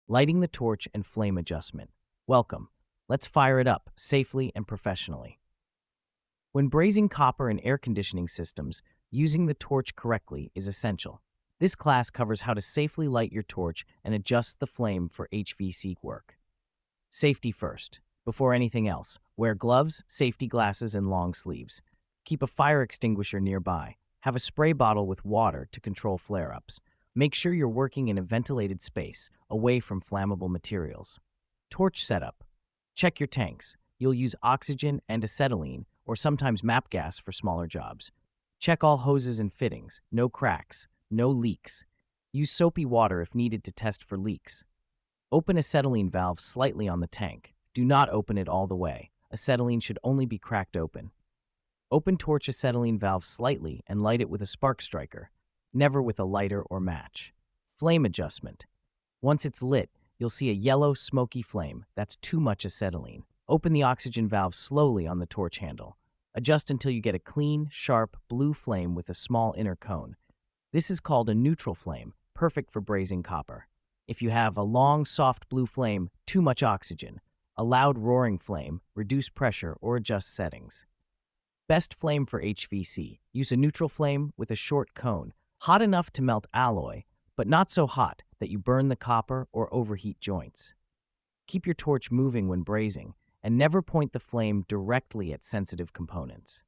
Lighting the torch and flame adjustment. Welcome. Let's fire it up safely and professionally. When brazing copper in air conditioning systems, using the torch correctly is essential. This class covers how to safely light your torch and adjust the flame for HVAC work. Safety first. Before anything else, wear gloves, safety glasses, and long sleeves. Keep a fire extinguisher nearby. Have a spray bottle with water to control flare-ups. Make sure you're working in a ventilated space, away from flammable materials. Torch setup. Check your tanks. You'll use oxygen and acetylene, or sometimes MAP gas for smaller jobs. Check all hoses and fittings. No cracks. No leaks. Use soapy water if needed to test for leaks. Open acetylene valve slightly on the tank. Do not open it all the way. Acetylene should only be cracked open. Open torch acetylene valve slightly and light it with a spark striker, never with a lighter or match. Flame adjustment. Once it's lit, you'll see a yellow, smoky flame. That's too much acetylene. Open the oxygen valve slowly on the torch handle. Adjust until you get a clean, sharp, blue flame with a small inner cone. This is called a neutral flame, perfect for brazing copper. If you have a long, soft blue flame, too much oxygen. A loud, roaring flame, reduce pressure or adjust settings. Best flame for HVAC. Use a neutral flame with a short cone, hot enough to melt alloy, but not so hot that you burn the copper or overheat joints. Keep your torch moving when brazing, and never point the flame directly at sensitive components.